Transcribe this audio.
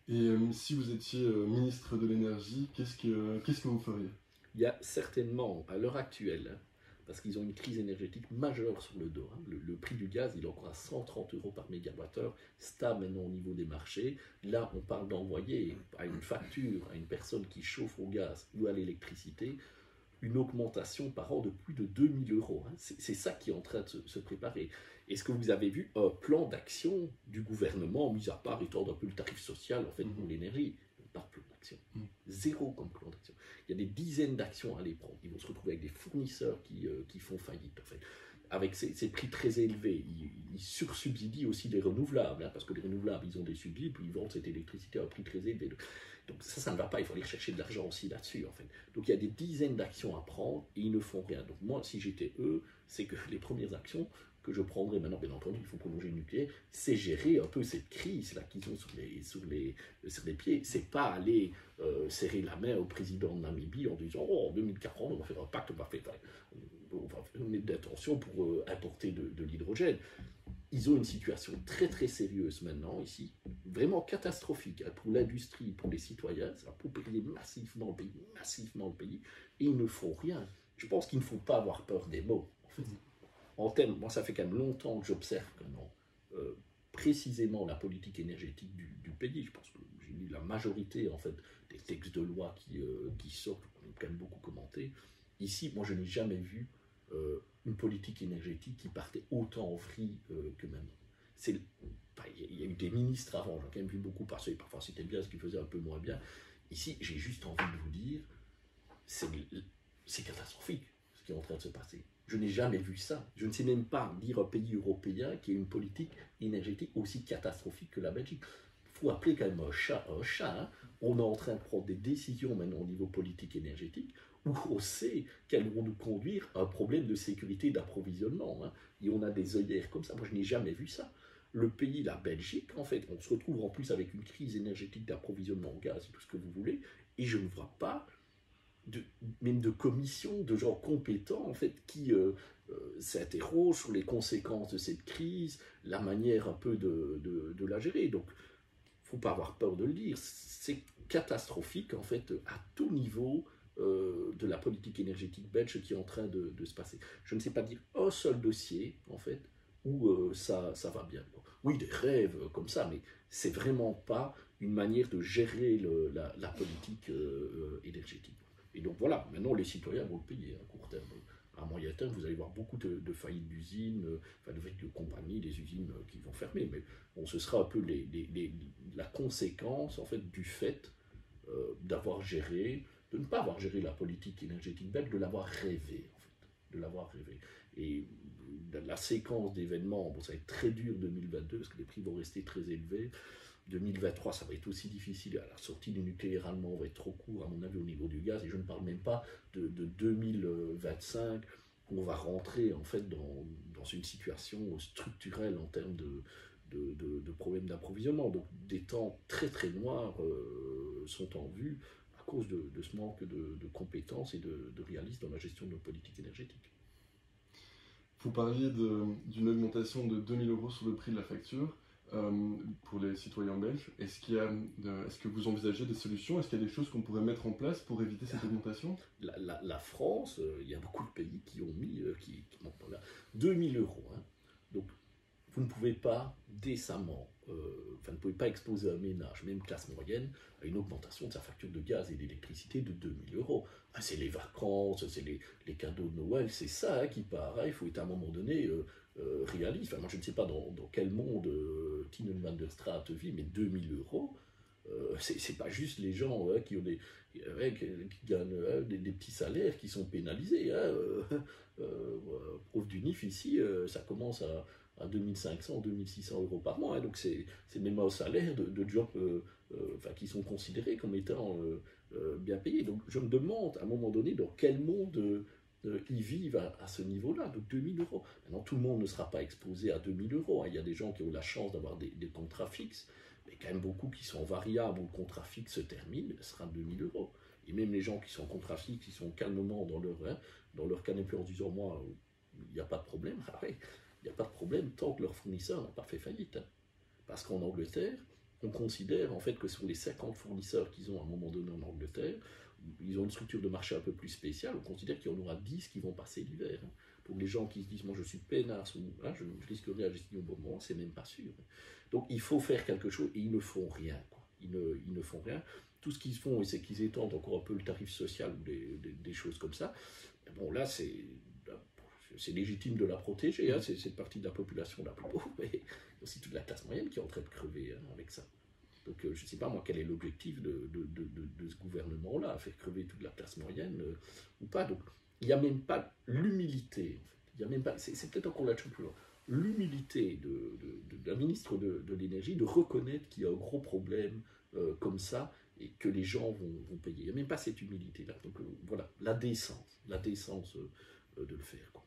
Et si vous étiez ministre de l'énergie, qu'est-ce que vous feriez? Il y a certainement, à l'heure actuelle, hein, parce qu'ils ont une crise énergétique majeure sur le dos, hein, le prix du gaz, il est encore à 130 euros par mégawattheure, stable maintenant au niveau des marchés. Là, on parle d'envoyer à une facture, à une personne qui chauffe au gaz ou à l'électricité, une augmentation par an de plus de 2000 euros. Hein. C'est ça qui est en train de se préparer. Est-ce que vous avez vu un plan d'action du gouvernement, mis à part étendre un peu le tarif social en fait, pour l'énergie? Pas de plan d'action. Zéro comme plan d'action. Il y a des dizaines d'actions à les prendre. Ils vont se retrouver avec des fournisseurs qui font faillite. En fait. Avec ces prix très élevés, ils sursubsidient aussi les renouvelables, hein, parce que les renouvelables, ils ont des subsides, puis ils vendent cette électricité à un prix très élevé. Donc ça ne va pas, il faut aller chercher de l'argent aussi là-dessus, en fait. Donc il y a des dizaines d'actions à prendre, et ils ne font rien. Donc moi, si j'étais eux, c'est que les premières actions que je prendrais maintenant, bien entendu, il faut prolonger le nucléaire, c'est gérer un peu cette crise-là qu'ils ont sur les pieds. C'est pas aller serrer la main au président de Namibie en disant « Oh, en 2040, on va faire un pacte, on va faire une lettre d'intention pour importer de l'hydrogène. » Ils ont une situation très très sérieuse maintenant ici, vraiment catastrophique hein, pour l'industrie, pour les citoyens, ça va paupériser massivement le pays, et ils ne font rien. Je pense qu'il ne faut pas avoir peur des mots. En fait. En termes, moi ça fait quand même longtemps que j'observe comment précisément la politique énergétique du pays. Je pense que j'ai lu la majorité en fait des textes de loi qui sortent, qu'on a quand même beaucoup commenté. Ici, moi je n'ai jamais vu une politique énergétique qui partait autant en vrille que maintenant. Il y a eu des ministres avant, j'ai quand même vu beaucoup passer, parfois c'était bien, ce qu'ils faisaient un peu moins bien. Ici, j'ai juste envie de vous dire, c'est catastrophique ce qui est en train de se passer. Je n'ai jamais vu ça. Je ne sais même pas dire un pays européen qui a une politique énergétique aussi catastrophique que la Belgique. Il faut appeler quand même un chat un chat. Hein. On est en train de prendre des décisions maintenant au niveau politique énergétique où on sait qu'elles vont nous conduire à un problème de sécurité d'approvisionnement. Hein. Et on a des œillères comme ça. Moi, je n'ai jamais vu ça. Le pays, la Belgique, en fait, on se retrouve en plus avec une crise énergétique d'approvisionnement en gaz et tout ce que vous voulez, et je ne vois pas même de commissions de gens compétents en fait qui s'interrogent sur les conséquences de cette crise, la manière un peu de la gérer. Donc, il ne faut pas avoir peur de le dire. C'est catastrophique en fait à tout niveau de la politique énergétique belge qui est en train de se passer. Je ne sais pas dire un seul dossier en fait où ça va bien. Oui, des rêves comme ça, mais c'est vraiment pas une manière de gérer la politique énergétique. Et donc voilà, maintenant les citoyens vont le payer à court terme. À moyen terme, vous allez voir beaucoup de faillites d'usines, de compagnies, des usines qui vont fermer. Mais bon, ce sera un peu la conséquence en fait, du fait d'avoir géré, de ne pas avoir géré la politique énergétique belge, de l'avoir rêvé en fait, de l'avoir rêvé. Et la séquence d'événements, bon, ça va être très dur 2022 parce que les prix vont rester très élevés. 2023, ça va être aussi difficile. La sortie du nucléaire allemand va être trop court, à mon avis, au niveau du gaz. Et je ne parle même pas de 2025, où on va rentrer en fait dans une situation structurelle en termes de problèmes d'approvisionnement. Donc des temps très très noirs sont en vue à cause de ce manque de compétences et de réalisme dans la gestion de nos politiques énergétiques. Vous parliez d'une augmentation de 2000 euros sur le prix de la facture. Pour les citoyens belges, est-ce que vous envisagez des solutions? Est-ce qu'il y a des choses qu'on pourrait mettre en place pour éviter cette augmentation? La France, il y a beaucoup de pays qui ont mis 2000 euros. Hein. Donc, vous ne pouvez pas décemment, vous ne pouvez pas exposer un ménage, même classe moyenne, à une augmentation de sa facture de gaz et d'électricité de 2000 euros. Ah, c'est les vacances, c'est les cadeaux de Noël, c'est ça hein, qui part. Hein. Il faut être à un moment donné réaliste. Enfin, moi, je ne sais pas dans quel monde Tine van der Straat vit, mais 2000 euros, c'est pas juste les gens qui ont qui gagnent des petits salaires qui sont pénalisés. Hein, prof d'UNIF ici, ça commence à 2500, 2600 euros par mois. Hein, donc c'est même un salaire de jobs qui sont considérés comme étant bien payés. Donc je me demande à un moment donné dans quel monde ils vivent à ce niveau-là, de 2000 euros. Maintenant, tout le monde ne sera pas exposé à 2000 euros. Hein. Il y a des gens qui ont la chance d'avoir des contrats fixes, mais quand même beaucoup qui sont variables où le contrat fixe se termine, ce sera 2000 euros. Et même les gens qui sont en contrat fixe, ils sont calmement dans leur canapé en disant moi, il n'y a pas de problème. Ah ouais, il n'y a pas de problème tant que leur fournisseur n'a pas fait faillite. Hein. Parce qu'en Angleterre, on considère en fait que sur les 50 fournisseurs qu'ils ont à un moment donné en Angleterre, ils ont une structure de marché un peu plus spéciale, on considère qu'il y en aura 10 qui vont passer l'hiver. Pour les gens qui se disent, moi je suis peinard, je risque rien à signer au bon moment, c'est même pas sûr. Donc il faut faire quelque chose et ils ne font rien, quoi. Ils ne font rien. Tout ce qu'ils font, c'est qu'ils étendent encore un peu le tarif social ou des choses comme ça. Bon, là, c'est légitime de la protéger, hein, c'est cette partie de la population la plus pauvre, mais aussi toute la classe moyenne qui est en train de crever, hein, avec ça. Donc je ne sais pas moi quel est l'objectif de ce gouvernement-là, faire crever toute la classe moyenne ou pas. Donc il n'y a même pas l'humilité, en fait. Il y a même pas, c'est peut-être encore la chose plus loin, l'humilité de la ministre de l'énergie de reconnaître qu'il y a un gros problème comme ça et que les gens vont payer. Il n'y a même pas cette humilité-là. Donc voilà, la décence de le faire, quoi.